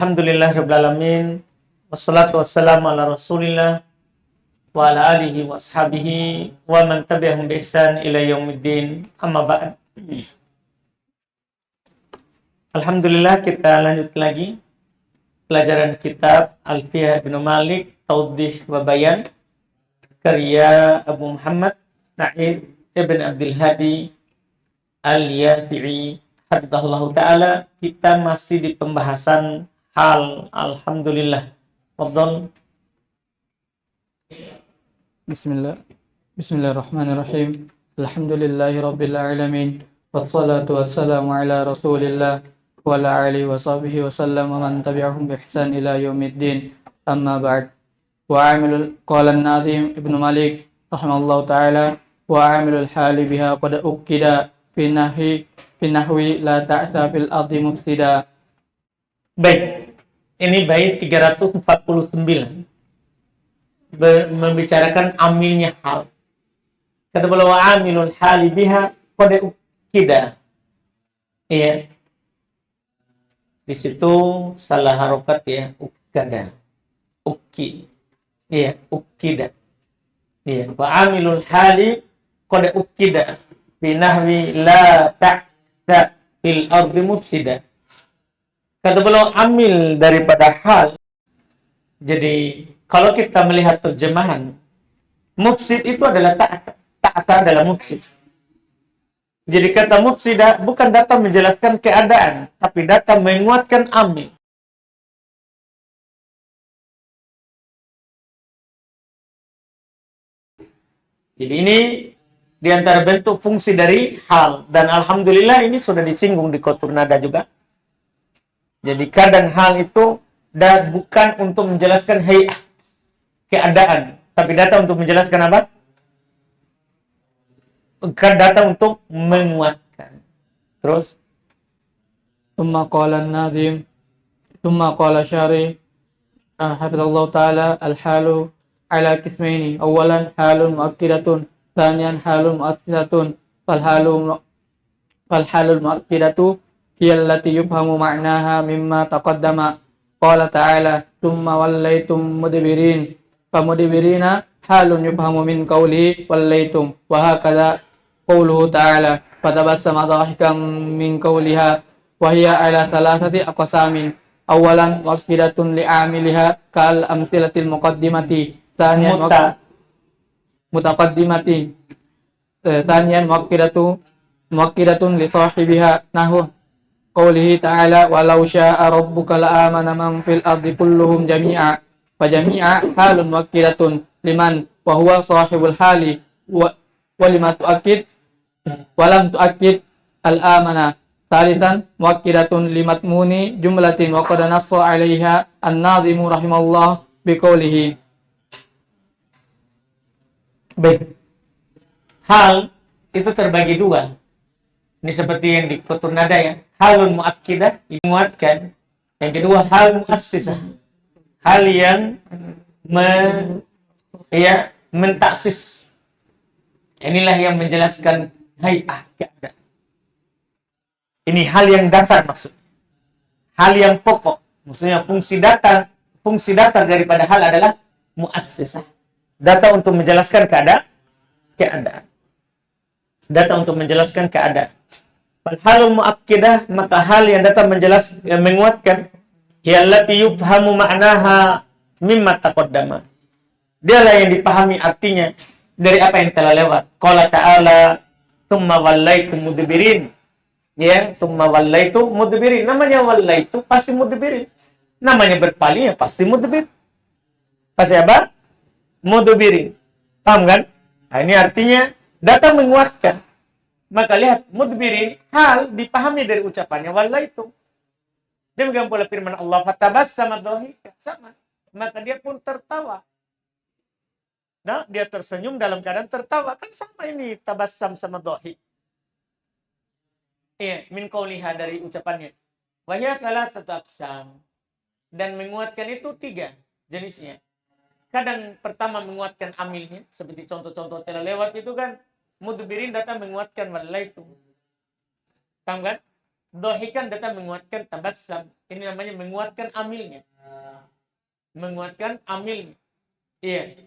Alhamdulillah rabbil alamin. Wassalatu wassalamu ala Rasulillah wa ala alihi wa ashabihi wa man tabi'ahum bi ihsan ila yaumiddin. Amma ba'd. Alhamdulillah, kita lanjut lagi pelajaran kitab Alfiyah Ibnu Malik Tawdih wa Bayan karya Abu Muhammad Sa'id Ibn Abdul Hadi Al-Yafi'i hafizahullah ta'ala. Kita masih di pembahasan hal. Alhamdulillah. Fadhal. Bismillahirrahmanirrahim. Alhamdulillahi rabbil alamin. Wassalatu wassalamu ala Rasulillah wa ala alihi wa sahbihi wa sallam wa man tabi'ahum bi ihsan ila yaumiddin. Amma ba'd. Qala an-Nazim Ibnu Malik rahimahullahu ta'ala wa 'amilul hali biha qad ukida fi nahwi la ta'sa fil ardi mufsida. Baik. Ini bait 349. Membicarakan amilnya hal. Kata beliau wa 'amilul hali biha qad ukida. Iya. Di situ salah harokat ya, ukada. Uki. Iya, ukida. Iya, wa 'amilul hali qad ukida bi nahwi la ta'sa fil ardi mufsida. Kata beliau amil daripada hal. Jadi kalau kita melihat terjemahan, mufsid itu adalah ta'ata adalah mufsid. Jadi kata mufsida bukan datang menjelaskan keadaan, tapi datang menguatkan amil. Jadi ini diantara bentuk fungsi dari hal. Dan alhamdulillah ini sudah disinggung di Qatur Nada juga. Jadi kadang hal itu bukan untuk menjelaskan hay'ah, keadaan, tapi datang untuk menjelaskan apa? Datang untuk menguatkan. Terus Thumma qala an-Nazim thumma qala syarih hafizallahu ta'ala al-halu ala qismaini. Awalan halun muakkidatun, thaniyan halun muassisatun. Falhalul muakkidatu hiya allati yufhamu ma'naha mimma taqaddama. Qala ta'ala thumma wallaytum mudbirin. Famudbirina halun yufhamu min qawlihi wallaytum. Wa hakadha qawluhu ta'ala fatabassama dhahikan min qawliha wa hiya ala thalathati aqsamin. Awalan muakkidatun li'amiliha kal amsilatil muqaddimati. Thaniyan mutaqaddimati. Thaniyan muakkidatun li sahibiha nahu qawlihi ta'ala walau syaa rabbuka la'amana man fil ardi kulluhum jami'a. Fa jami'a halun muakkidatun liman wa huwa sahibul hali wa lima tu'akkid wa lam tu'akkid al-amana. Thalithan muakkidatun limatmuni jumlatin wa qad nassa 'alaiha an-nazimu rahimallahu biqaulihi. baik. Hal itu terbagi dua. Ini seperti yang di Qatur Nada ya. Halun muakkidah, menguatkan. Yang kedua hal muassisah. Hal yang mentaksis. Inilah yang menjelaskan hay'ah, keadaan. Ini hal yang dasar maksudnya. Hal yang pokok. Maksudnya fungsi dasar daripada hal adalah muassisah. Data untuk menjelaskan keadaan. Data untuk menjelaskan keadaan. Halul muakkidah, maka hal yang datang menguatkan, yallati yufhamu ma'naha mimma taqaddama. Dialah yang dipahami artinya dari apa yang telah lewat. Qala ta'ala tsumma wallaitum mudbirin. Ya, tsumma wallaitum mudbirin. Namanya wallaitu pasti mudbirin. Namanya berpaling ya pasti mudbir. Pasti apa? Mudbirin. Paham kan? Nah, ini artinya datang menguatkan. Maka lihat, mudbirin, hal dipahami dari ucapannya wallaitum. Demikian pula firman Allah, fatabassama dhahika, sama. Maka dia pun tertawa. Nah, dia tersenyum dalam keadaan tertawa. Kan sama ini, tabassam sama dhahik. Iya, min qauliha dari ucapannya. Wa hiya salasatu aqsam. Dan menguatkan itu 3 jenisnya. Kadang pertama menguatkan amilnya, seperti contoh-contoh telah lewat itu kan, mudbirin datang menguatkan wallaitum. Paham kan? Dohikan datang menguatkan tabassam. Ini namanya menguatkan amilnya. Menguatkan amilnya. Iya.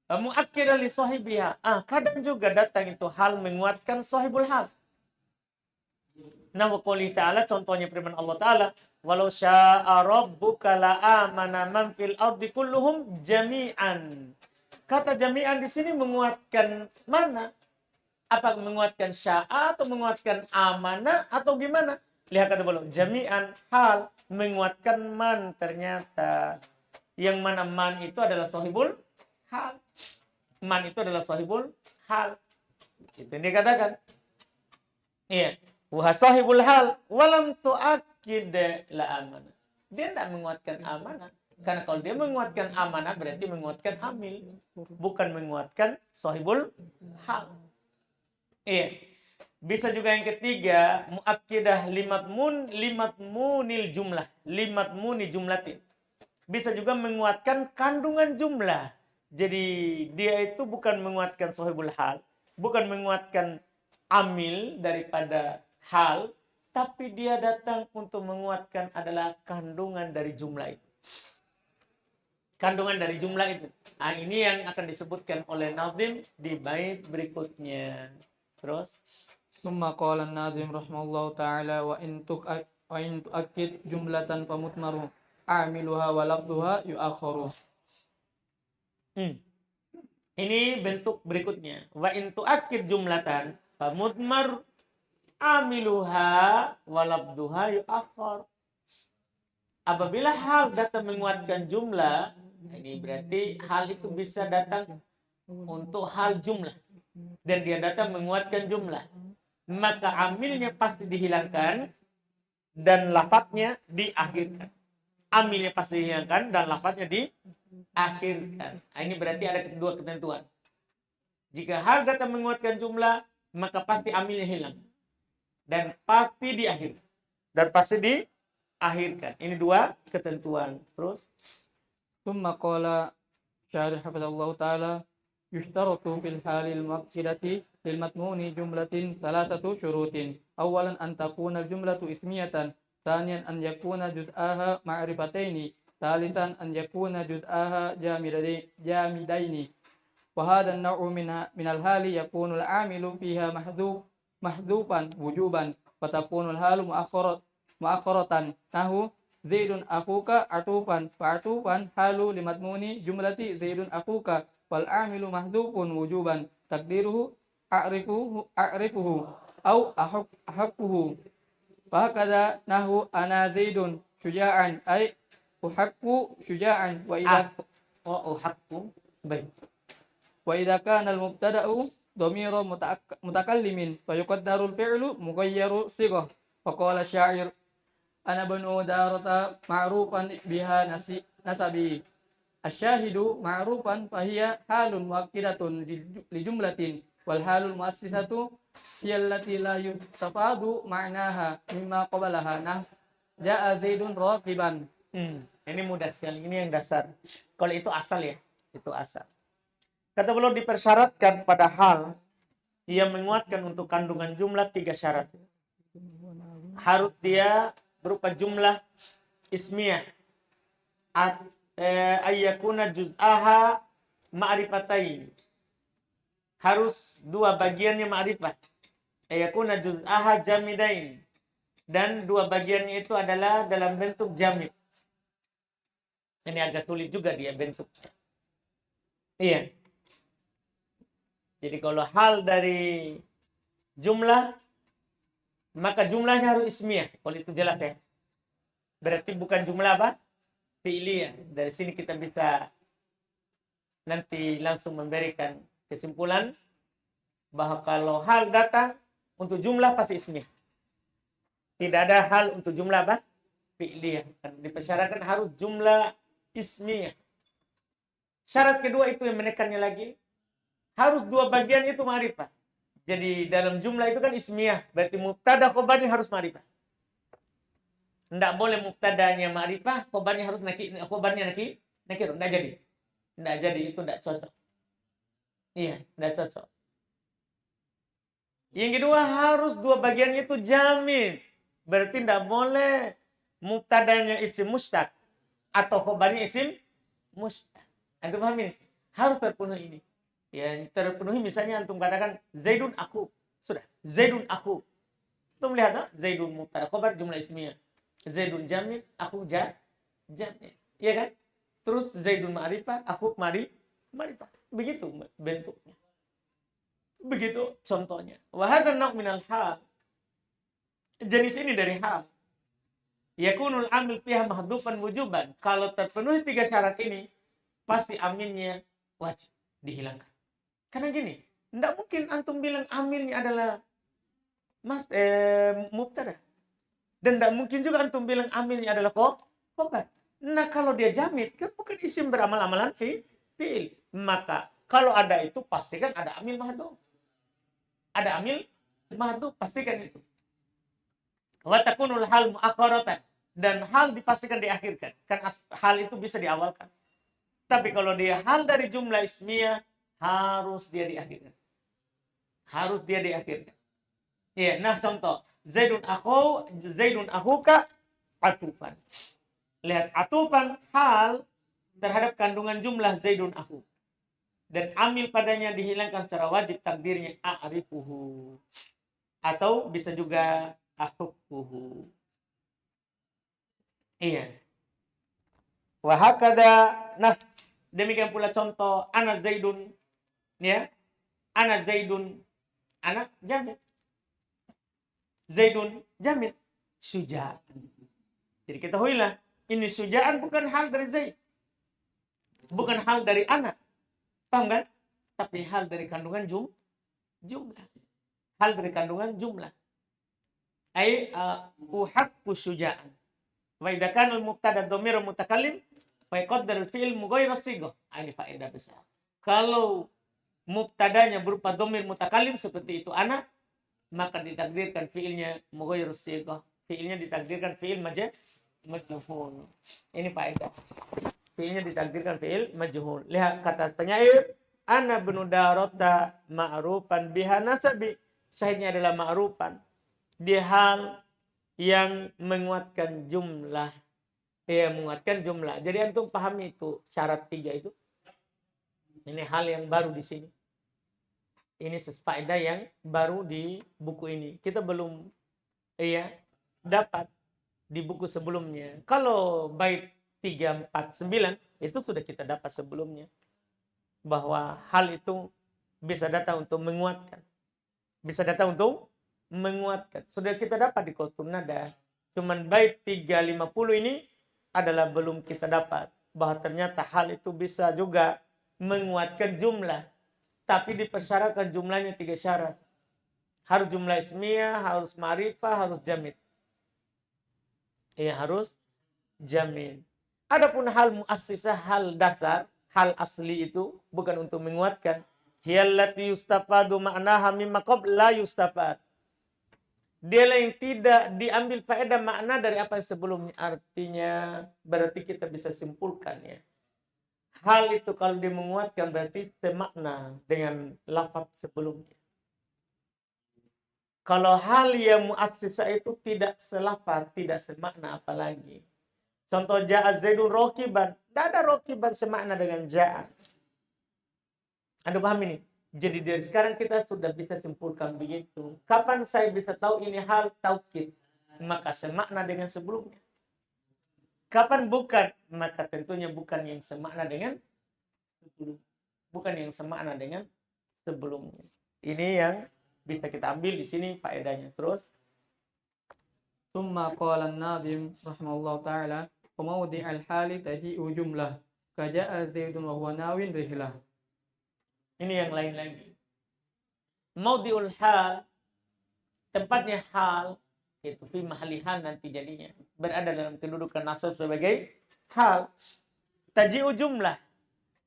Mu'akkidan li sahibiha. Kadang juga datang itu hal menguatkan sahibul hal. Nah, wa qouli ta'ala, contohnya firman Allah Ta'ala, walau sya'a rabbuka la'amana man fil ardi kulluhum jami'an. Kata jami'an di sini menguatkan mana? Apa menguatkan sya'a atau menguatkan amanah atau gimana? Lihat kata belum. Jami'an hal menguatkan man ternyata. Yang mana man itu adalah sahibul hal. Man itu adalah sahibul hal. Itu yang dikatakan. Iya. Wa sahibul hal walam tu'akkid la amanah. Dia tidak menguatkan amanah. Karena kalau dia menguatkan amanah berarti menguatkan amil, bukan menguatkan sahibul hal. Iya. Bisa juga yang ketiga, muakkidah limatmunil jumlah, limatmuni jumlatin. Bisa juga menguatkan kandungan jumlah. Jadi dia itu bukan menguatkan sahibul hal, bukan menguatkan amil daripada hal, tapi dia datang untuk menguatkan adalah kandungan dari jumlah itu. Kandungan dari jumlah itu. Ini yang akan disebutkan oleh Nazim di bait berikutnya. Terus ثم قال الناظم رحمه الله تعالى وإن تؤكد جملة فمثمر أعملها ولفظها يؤخر. Ini bentuk berikutnya. Wa in tu'akkid jumlatan famudmar amiluha walabduha yu'akhkhar. Apabila hal datang menguatkan jumlah, ini berarti hal itu bisa datang untuk hal jumlah. Dan dia datang menguatkan jumlah. Maka amilnya pasti dihilangkan dan lafadznya diakhirkan. Amilnya pasti dihilangkan dan lafadznya diakhirkan. Ini berarti ada kedua ketentuan. Jika hal datang menguatkan jumlah, maka pasti amilnya hilang. Dan pasti diakhirkan. Dan pasti diakhirkan. Ini dua ketentuan. Terus ثم قال شارح حفظه الله تعالى يشترط في الحال المؤكدة للمضمون جملة ثلاثة شروط. أولا أن تكون الجملة اسمية. ثانيا أن يكون جزءها معرفتين. ثالثا أن يكون جزءها جامدين. وهذا النوع من الحال يكون العامل فيها محذوفا وجوبا، وتكون الحال مؤخرة نحو زيد أخوك عطوفا، فعطوفا حال لمضمون جملة زيد أخوك، والعامل محذوف وجوبا تقديره أعرفه أو أحقه. فهكذا نحو أنا زيد شجاعا أي أحق شجاعا. أحق baik. وإذا كان المبتدأ ضمير متكلم فيقدر الفعل مغير صيغة. فقال الشاعر أنا بنو دارة معروفا بها نسبي. الشاهد معروفا فهي حال مؤكدة لجملة، والحال المؤسسة هي التي لا يستفاد معناها مما قبلها. جاء زيد راكبا. Ini mudah sekali. Ini yang dasar. Kalau itu asal ya, itu asal. Kata beliau dipersyaratkan pada hal yang menguatkan untuk kandungan jumlah 3 syarat. Harus dia berupa jumlah ismiyah. Ayyakuna juz'aha ma'rifatain. Harus 2 bagiannya ma'rifat. Ayyakuna juz'aha jamidain. Dan 2 bagiannya itu adalah dalam bentuk jamid. Ini agak sulit juga dia bentuknya. Iya. Jadi kalau hal dari jumlah, maka jumlahnya harus ismiyah. Kalau itu jelas ya. Berarti bukan jumlah apa? Fi'liyah. Dari sini kita bisa nanti langsung memberikan kesimpulan bahwa kalau hal datang untuk jumlah pasti ismiyah. Tidak ada hal untuk jumlah apa? Fi'liyah. Dipersyaratkan harus jumlah ismiyah. Syarat kedua itu yang menekannya lagi. Harus 2 bagian itu ma'rifah. Jadi dalam jumlah itu kan ismiyah. Berarti mubtada khobarnya harus ma'rifah. Tidak boleh mubtadanya ma'rifah, khobarnya harus nakir. Tidak jadi. Tidak jadi, itu tidak cocok. Iya, tidak cocok. Yang kedua harus dua bagiannya itu jamid. Berarti tidak boleh mubtadanya isim mustaq atau khobarnya isim mustaq. Antum paham ini? Harus terpenuhi ini. Ya, terpenuhi misalnya antum katakan Zaidun aku. Sudah, Zaidun aku. Antum lihat tak? Zaidun mubtada khobar jumlah ismiyah. Zaidun jamid, aku jamid. Iya kan? Terus Zaidun ma'rifah, aku ma'rifah. Begitu bentuknya. Begitu contohnya. Wa hadzal naw' minal hal. Jenis ini dari hal. Yakunul amil fiha mahdhufan wujuban. Kalau terpenuhi tiga syarat ini, pasti aminnya wajib dihilangkan. Karena gini, tidak mungkin antum bilang amilnya adalah mubtada. Dan tidak mungkin juga antum bilang amilnya adalah khobar. Nah, kalau dia jamid, kan bukan isim beramal-amalan fi'il. Maka kalau ada itu pastikan ada amil mahdhuf. Ada amil mahdhuf, pastikan itu. Wa takunul hal mu'akhkharatan, dan hal dipastikan diakhirkan. Kan hal itu bisa diawalkan. Tapi kalau dia hal dari jumlah ismiyah, harus dia diakhirkan. Harus dia diakhirkan. Ya, nah contoh, Zaidun akhuka atufan. Lihat, atufan hal terhadap kandungan jumlah Zaidun akhu. Dan amil padanya dihilangkan secara wajib, takdirnya a'rifuhu. Atau bisa juga ahukkuhu. Iya. Wahakada. Nah, demikian pula contoh ana Zaidun, ya. Ana Zaidun, anak jamid. Zaidun jamid, syuja'an. Jadi ketahuilah, ini syuja'an bukan hal dari Zaid. Bukan hal dari anak. Paham kan? Tapi hal dari kandungan jumlah. Hal dari kandungan jumlah. Uhakku syuja'an. Wa idza kana al-mubtada dhamir mutakallim fa yaqaddar al-fi'l mughayyiran sighah. Ini faedah besar. Kalau mubtadanya berupa dhamir mutakallim seperti itu anak, maka ditakdirkan fi'ilnya mughayyiran sighah. Fi'ilnya ditakdirkan fi'il majhul. Ini faedah. Fi'ilnya ditakdirkan fi'il majhul. Lihat kata penyair, ana ibnu darata ma'rufan biha nasabi. Syahidnya adalah ma'rufan. Di hal yang menguatkan jumlah. Menguatkan jumlah. Jadi antum pahami itu syarat 3 itu. Ini hal yang baru di sini. Ini faedah yang baru di buku ini. Kita belum dapat di buku sebelumnya. Kalau bait 3, 4, 9 itu sudah kita dapat sebelumnya. Bahwa hal itu bisa datang untuk menguatkan. Bisa datang untuk menguatkan. Sudah kita dapat di Qutun Nada. Cuman bait 350 ini adalah belum kita dapat. Bahwa ternyata hal itu bisa juga menguatkan jumlah. Tapi dipersyaratkan jumlahnya 3 syarat. Harus jumlah ismiyah, harus ma'rifah, harus jamid. Harus jamid. Adapun hal muassisah, hal dasar, hal asli itu bukan untuk menguatkan. Hiyallati yustafadu ma'naha mimma qabla yustafad. Dia yang tidak diambil faedah makna dari apa yang sebelumnya. Artinya berarti kita bisa simpulkan ya. Hal itu kalau dia menguatkan berarti semakna dengan lafaz sebelumnya. Kalau hal yang muassisah itu tidak selafaz, tidak semakna apalagi. Contoh ja'a Zaidun rokiban. Tidak ada rokiban semakna dengan ja'a. Anda paham ini? Jadi dari sekarang kita sudah bisa simpulkan begitu. Kapan saya bisa tahu ini hal taukid? Maka semakna dengan sebelumnya. Kapan bukan? Maka tentunya bukan yang semakna dengan sebelumnya. Bukan yang semakna dengan sebelumnya. Ini yang bisa kita ambil di sini faedahnya. Terus. Tsumma qala an-nazim rahimahullah ta'ala wa mawdi'al hali taji'u jumlah kaja'a Zaidun wa huwa nawin rihlah. Ini yang lain lagi. Maudiul hal, tempatnya hal, itu fi mahali hal nanti jadinya. Berada dalam kedudukan nasab sebagai hal. Taji'u jumlah.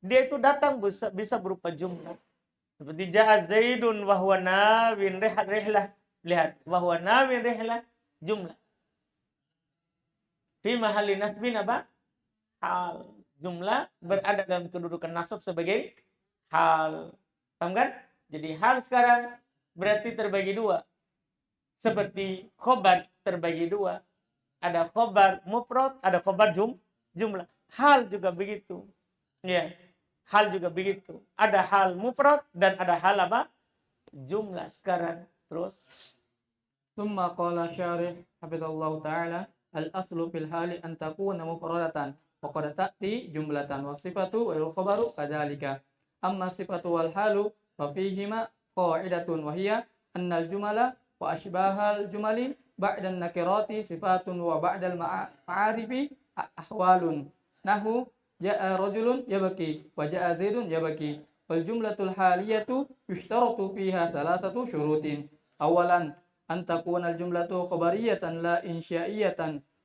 Dia itu datang bisa berupa jumlah. Seperti ja'a Zaidun wa huwa nawin rihlah. Lihat, wa huwa nawin rihlah, jumlah. Fi mahali nasbin apa? Hal. Jumlah berada dalam kedudukan nasab sebagai hal. Paham kan? Jadi hal sekarang berarti terbagi dua. Seperti khobar terbagi dua. Ada khobar mufrad, ada khobar jumlah. Hal juga begitu. Ya, hal juga begitu. Ada hal mufrad dan ada hal apa? Jumlah. Sekarang terus. ثم قال الشارح حفظه الله تعالى الأصل في الحال أن تكون مفردة وقد تأتي جملة والصفة والخبر كذلك أما الصفة والحال ففيهما قاعدة وهي أن الجمل وأشباه الجمل بعد النكرات صفات وبعد المعارف أحوال نحو جاء رجل يبكي وجاء زيد يبكي والجملة الحالية يشترط فيها ثلاثة شروط أولا أن تكون الجملة خبرية لا إنشائية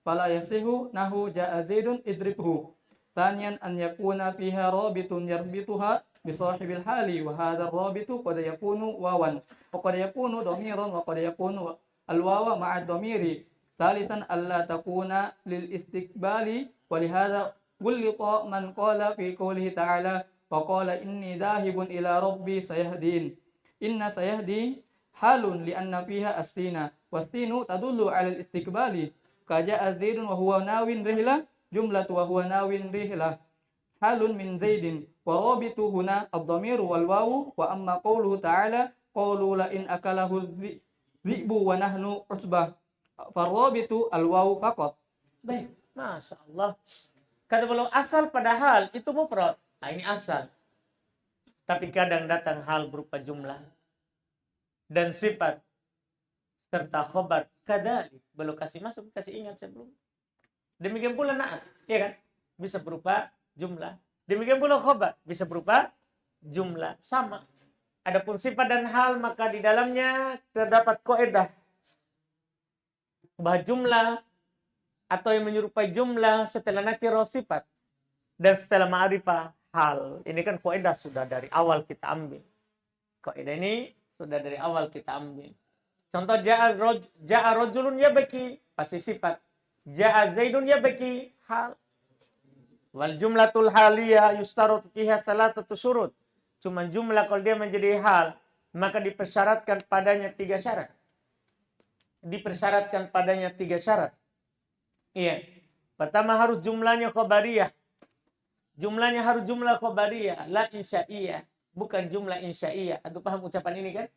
فلا يصح نحو جاء زيد اضربه ثانيا أن يكون فيها رابط يربطها بصاحب الحال وهذا الرابط قد يكون واوا وقد يكون ضميرا وقد يكون الواو مع الضمير ثالثا ألا تكون للاستقبال ولهذا غلط من قال في قوله تعالى وقال إني ذاهب إلى ربي سيهدين إن سيهدي حال لأن فيها السين والسين تدل على الاستقبال كجاء زيد وهو ناو رحلة جملة وهو ناو رحلة حال من زيد ورابط هنا الضمير والواو وأما قوله تعالى قولوا لئن أكله الذئب ونحن عصبة فالرابط الواو فقط. Baik, Masya Allah. Kata beliau asal padahal itu mufrad. Nah, ini asal. Tapi kadang datang hal berupa jumlah dan sifat serta khobar kadalik. Belum kasih masuk, kasih ingat sebelum. Demikian pula na'at, ya kan? Bisa berupa jumlah. Demikian pula khobar, bisa berupa jumlah. Sama. Adapun sifat dan hal, maka di dalamnya terdapat kaidah bahwa jumlah atau yang menyerupai jumlah setelah nakirah sifat dan setelah ma'rifah hal. Ini kan kaidah sudah dari awal kita ambil. Kaidah ini sudah dari awal kita ambil. Contoh ja'a rajulun yabki pasti sifat. Ja'a zaidun yabki hal. Wal jumlatul haliyah yustarut fiha salasatu syurut. Cuma jumlah kalau dia menjadi hal, maka dipersyaratkan padanya 3 syarat. Dipersyaratkan padanya 3 syarat. Iya. Pertama harus jumlahnya khabariyah. Jumlahnya harus jumlah khabariyah, la insya'iyah. Bukan jumlah insya'iyah. Aduh paham ucapan ini kan?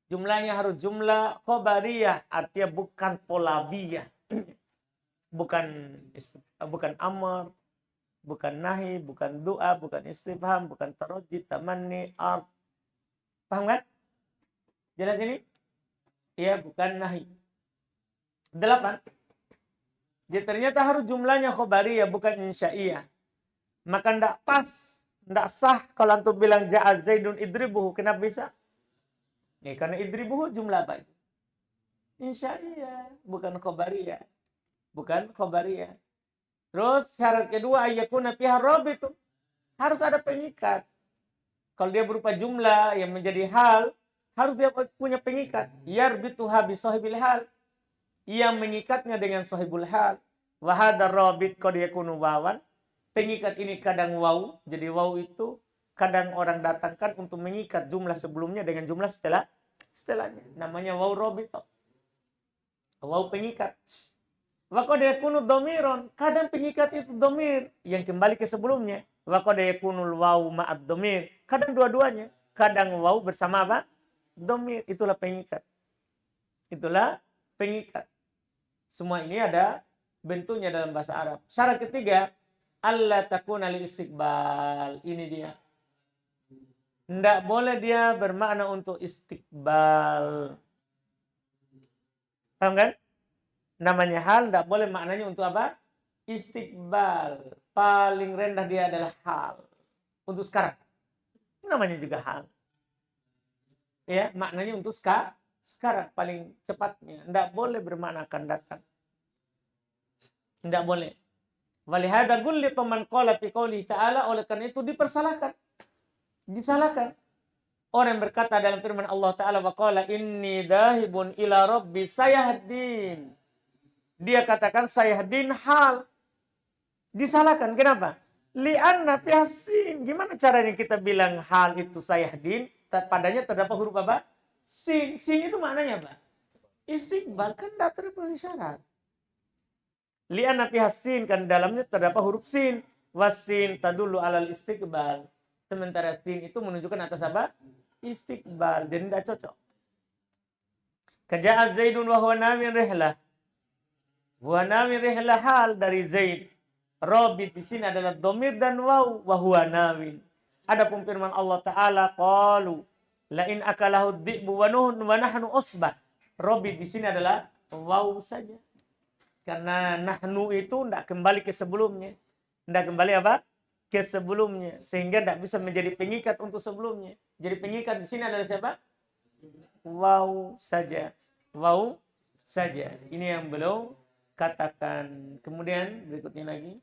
Jumlahnya harus jumlah khobariyah. Artinya bukan polabiyah. bukan amar. Bukan nahi. Bukan doa. Bukan istifham. Bukan taroji. Tamanni. Art. Paham kan? Jelas ini? Iya, bukan nahi. 8. Jadi ternyata harus jumlahnya khobariyah. Bukan insya'iyah. Maka tidak pas. Tidak sah kalau antum bilang ja'a zaidun idribuhu. Kenapa bisa? Ya, karena idribuhu jumlah apa itu? Insya'iyah. Bukan khobariyah. Bukan khobariyah. Terus syarat kedua ayyakuna fiha rabitu. Harus ada pengikat. Kalau dia berupa jumlah yang menjadi hal, harus dia punya pengikat. Yarbituha bi sahibil hal. Yang mengikatnya dengan sahibul hal. Wa hadzal rabit qad yakunu wawan. Pengikat ini kadang waw. Jadi waw itu kadang orang datangkan untuk mengikat jumlah sebelumnya dengan jumlah setelahnya. Namanya waw robito. Waw pengikat. Wa qad yakunu dhamiron. Kadang pengikat itu dhamir yang kembali ke sebelumnya. Wa qad yakunul waw ma'ad dhamir. Kadang dua-duanya. Kadang waw bersama apa? Dhamir. Itulah pengikat. Itulah pengikat. Semua ini ada bentuknya dalam bahasa Arab. Syarat ketiga, Allah takuna lil istiqbal. Ini dia. Tidak boleh dia bermakna untuk istiqbal. Paham kan? Namanya hal, tidak boleh maknanya untuk apa? Istiqbal. Paling rendah dia adalah hal. Untuk sekarang. Namanya juga hal. Ya, maknanya untuk sekarang paling cepatnya. Tidak boleh bermakna akan datang. Tidak boleh. Walihada gullitu man qala fi qouli ta'ala, oleh karena itu dipersalahkan. Disalahkan. Orang yang berkata dalam firman Allah Ta'ala wa qala inni dhahibun ila rabbi sayahdin. Dia katakan sayahdin hal. Disalahkan. Kenapa? Li'anna fihasin. Gimana caranya kita bilang hal itu sayahdin? Padanya terdapat huruf apa? Sin itu maknanya apa? Istiqbal, kan tidak terpenuhi syarat. Li'anna fiha sin, kan dalamnya terdapat huruf sin. Wasin tadullu alal istiqbal. Sementara sin itu menunjukkan atas apa? Istiqbal. Jadi tidak cocok. Kaja'a Zaidun wa huwa namin rihlah. Wa namin rihlah hal dari Zaid. Robit di sini adalah domir dan waw. Wa huwa namin. Adapun firman Allah Ta'ala, qalu la in akalahu dhi'bu wa nahnu usbah. Robit di sini adalah waw saja. Karena nahnu itu tidak kembali ke sebelumnya. Tidak kembali apa? Ke sebelumnya. Sehingga tidak bisa menjadi pengikat untuk sebelumnya. Jadi pengikat di sini adalah siapa? Wow saja. Wow saja. Ini yang beliau katakan. Kemudian berikutnya lagi.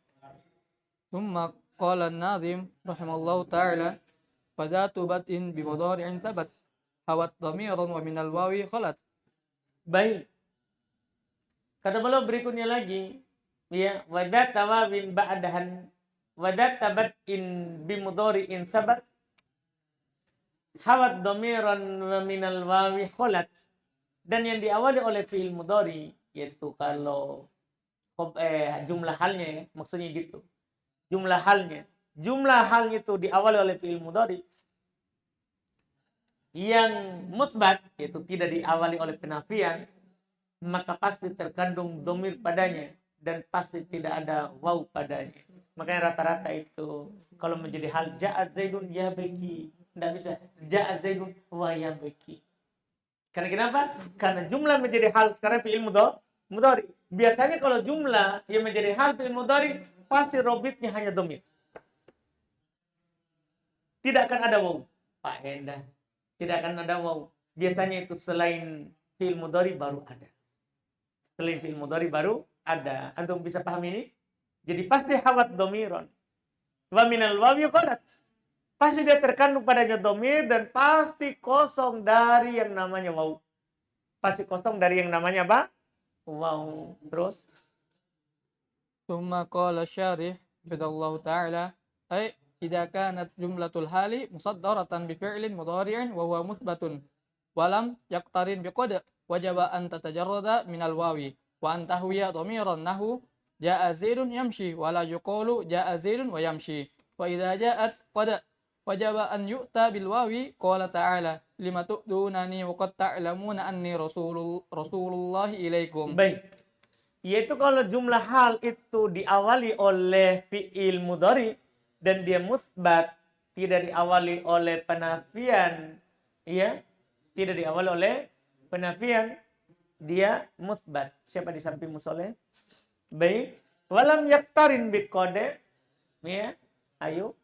ثم قال الناظم رحمه الله تعالى فذات بدء بمضارع ثبت هوت ضميرا ومن الواو خلت. Baik. Kata beliau berikutnya lagi, ya, wadat tawabin ba'dahan wadat tabat in bimudhari'in sabat hawat dhamiran wa minal wawi kholat. Dan yang diawali oleh fi'il mudhari, yaitu kalau jumlah halnya ya, maksudnya gitu. Jumlah halnya itu diawali oleh fi'il mudhari yang musbat, yaitu tidak diawali oleh penafian, maka pasti terkandung domir padanya dan pasti tidak ada waw padanya. Makanya rata-rata itu kalau menjadi hal ja'a Zaidun ya beki, tidak bisa ja'a Zaidun wa ya beki. Karena kenapa? Karena jumlah menjadi hal sekarang fi'il mudhari. Biasanya kalau jumlah yang menjadi hal fi'il mudhari pasti robitnya hanya domir. Tidak akan ada waw. Pak Henda, tidak akan ada waw. Biasanya itu selain fi'il mudhari baru ada. Selain fi'il mudhari baru ada. Antum bisa paham ini? Jadi pasti hawat domiron. Wa minal wawi qalat. Pasti dia terkandung padanya domir dan pasti kosong dari yang namanya waw. Pasti kosong dari yang namanya apa? Waw. Terus? ثم قال الشارح حفظه الله تعالى أي إذا كانت جملة الحال مصدرة بفعل مضارع وهو مثبت ولم يقترن بقد وجب أن تتجرد من الواو وأن تهوي ضميرا نحو جاء زيد يمشي ولا يقول جاء زيد ويمشي وإذا جاءت قد وجب أن يؤتى بالواو قال تعالى لما تؤذونني وقد تعلمون أني رسول الله إليكم. Baik. Yaitu kalau jumlah hal itu diawali oleh fi'il mudhari dan dia musbat, tidak diawali oleh penafian, ya, tidak diawali oleh penafian, dia musbat. Siapa di samping musoleh? Baik. Walam yaktarin biqode, ya, ayo.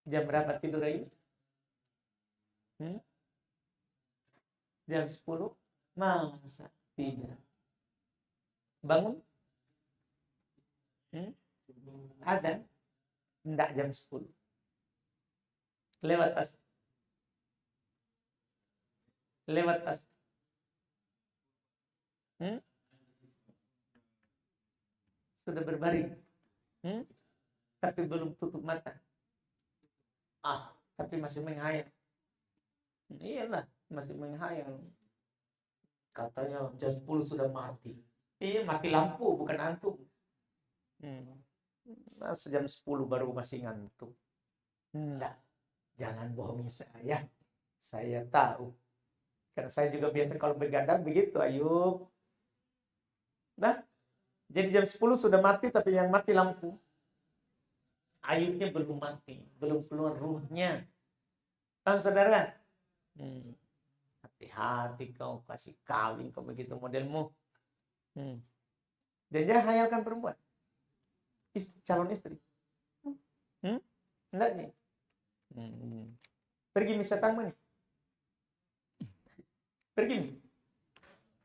Jam berapa tidur ayo? Jam 10? Masa tidak? Bangun? Adzan? Tidak jam 10. Lewat pasti. Lewat pasti. Sudah berbaring. Tapi belum tutup mata. Tapi masih menghayal. Iyalah, masih menghayal. Katanya jam 10 sudah mati. Iya, mati lampu, bukan antum. Jam 10 baru masih ngantuk. Enggak. Jangan bohongi saya. Saya tahu. Karena saya juga biasa kalau begadang begitu, Ayub. Nah, jadi jam 10 sudah mati, tapi yang mati lampu. Ayubnya belum mati. Belum keluar ruhnya. Paham, saudara? Hati-hati kau kasih kawin kau begitu modelmu. Dan jangan hayalkan perempuan. Calon istri. Enggak nih. Pergi misatang nih. Pergi nih.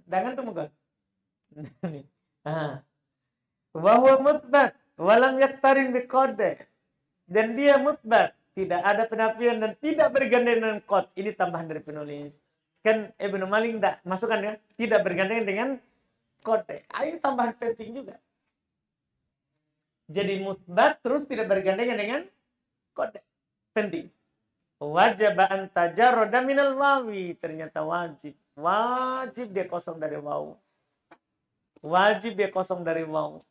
Jangan tuh muka. Wa huwa mutbat walam yaktarin biqode. Dan dia mutbat, tidak ada penafian dan tidak bergandengan dengan qad. Ini tambahan dari penulis. Kan Ibnu Malik tidak masukkan ya, tidak bergandengan dengan qad. Ini tambahan penting juga. Jadi mutbat terus tidak bergandengan dengan qad. Penting. Wajib an tajarrada minal wawi. Ternyata wajib. Wajib dia kosong dari waw. Wajib dia kosong dari waw.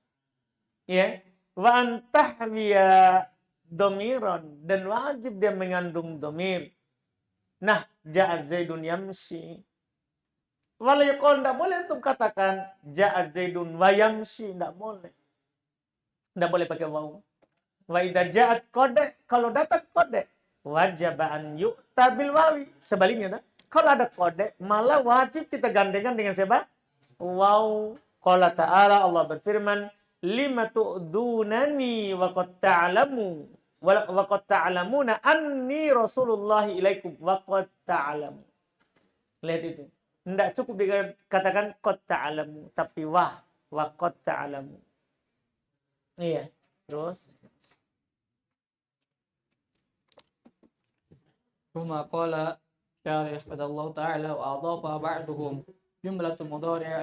Ya. Wa an tahwiya domiron. Dan wajib dia mengandung domir. Nah, ja'a Zaidun yamshi. Walau yaqul, tidak boleh untuk katakan ja'a Zaidun wa yamshi. Tidak boleh. Tidak boleh pakai waw. Wa idza ja'at qad, kalau datang qad, wajib an yu'ta bil wawi. Sebaliknya, kalau ada qad, malah wajib kita gandengan dengan siapa? Waw. Qala ta'ala, Allah berfirman, lima tu'dunani wa qad ta'lamu wa qad ta'lamuna anni Rasulullah ilaikum wa qad ta'lamu. Lihat itu. Tidak cukup dikatakan qad ta'lamu, tapi wa qad ta'lamu. Iya. Terus ثم قال شارح حفظه الله تعالى وأضاف بعضهم جملة المضارع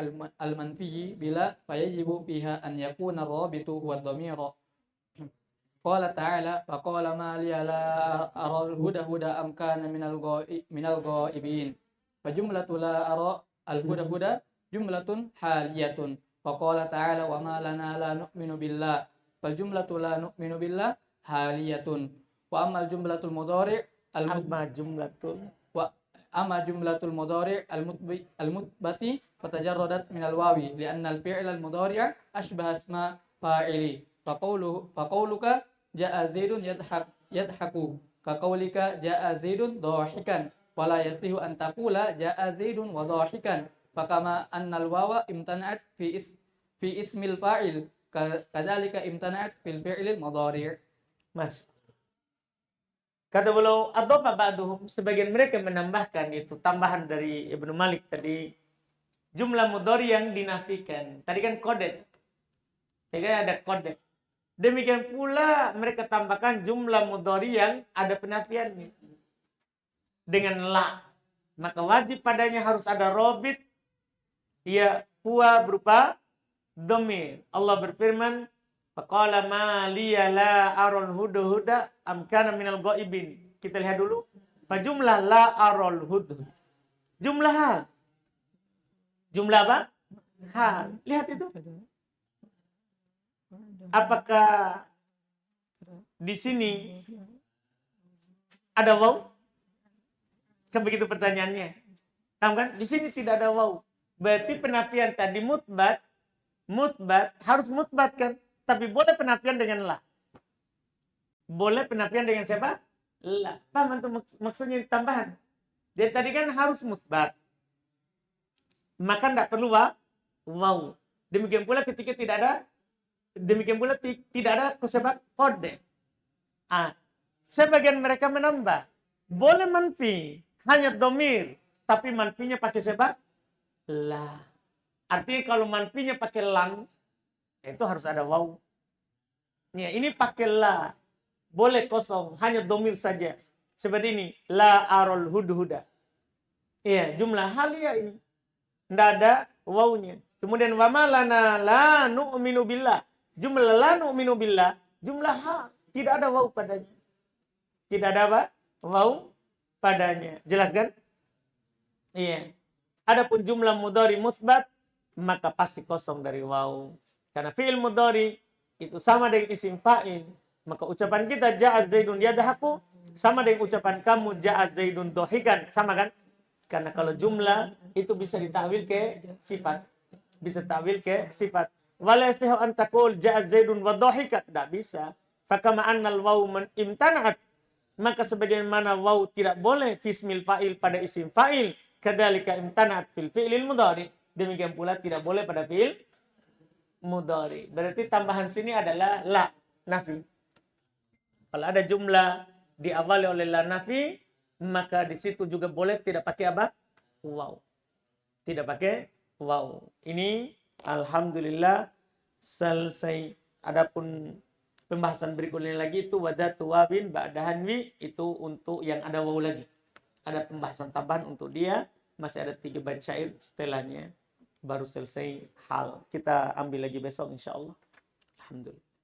المنفي بلا فيجب فيها أن يكون الرابط هو الضمير. قال تعالى فقال ما لي لا أرى الهدهد أم كان من الغائبين. فجملة لا أرى الهدهد جملة حالية. وقال تعالى وما لنا لا نؤمن بالله. فالجملة لا نؤمن بالله حالية. وأما الجملة المضارع أما جملة المضارع المثبت فتجردت من الواو لأن الفعل المضارع أشبه اسم فاعل. فقولك جاء زيد يضحك كقولك جاء زيد ضاحكا ولا يصح أن تقول جاء زيد وضاحكا. فكما أن الواو امتنعت في اسم الفاعل كذلك امتنعت في الفعل المضارع. Mas, kata beliau, adhofa ba'duhum, sebagian mereka menambahkan itu tambahan dari Ibnu Malik tadi, jumlah mudhari yang dinafikan. Tadi kan kode. Ya kan ada kode. Demikian pula mereka tambahkan jumlah mudhari yang ada penafiannya dengan la. Maka wajib padanya harus ada robit, ya huwa berupa dhamir. Allah berfirman, faqala ma liya la aral huda am kana minal ghaibin. Kita lihat dulu. Fa jumlah la aral hudhud. Jumlah hal. Jumlah apa? Hal. Lihat itu. Apakah di sini ada waw? Kan begitu pertanyaannya. Paham kan? Di sini tidak ada waw. Berarti penafian tadi mutbat harus mutbat kan? Tapi boleh penafian dengan la. Boleh penafian dengan siapa? La. Paham antum maksudnya tambahan? Jadi tadi kan harus musbat. Maka tidak perlu waw. Demikian pula ketika tidak ada, demikian pula tidak ada kosebab kode. Sebagian mereka menambah. Boleh manfi, hanya domir. Tapi manfinya pakai sebab la. Artinya kalau manfinya pakai lang, itu harus ada waw. Ya, ini pakai la. Boleh kosong, hanya domir saja. Seperti ini, la arol hudhuda. Iya, jumlah hal ya ini. Tidak ada wawnya. Kemudian wa malana la nu'minu billah. Jumlah la nu'minu billah, jumlah hal. Tidak ada waw padanya. Tidak ada apa? Waw padanya. Jelas kan? Iya. Adapun jumlah mudhari musbat, maka pasti kosong dari waw. Karena fi'il mudhari itu sama dengan isim fa'il. Maka ucapan kita ja'a Zaidun yadhaku sama dengan ucapan kamu ja'a Zaidun dohikan. Sama kan? Karena kalau jumlah itu bisa ditakwil ke sifat. Bisa takwil ke sifat. Wala yasihu an taqul ja'a Zaidun wa dohikan. Tidak bisa. Fakama annal waw imtana'at. Maka sebagaimana waw tidak boleh fismil fa'il pada isim fa'il. Kadzalika imtana'at fil fi'lil mudhari. Demikian pula tidak boleh pada fi'il mudhari. Berarti tambahan sini adalah la, nafi. Kalau ada jumlah diawali oleh la nafi, maka di situ juga boleh tidak pakai apa? Waw. Tidak pakai waw. Ini alhamdulillah selesai. Adapun pembahasan berikutnya lagi itu wadatu wabin ba'da hanwi, itu untuk yang ada waw lagi. Ada pembahasan tambahan untuk dia, masih ada 3 bait syair setelahnya baru selesai hal. Kita ambil lagi besok insyaallah. Alhamdulillah.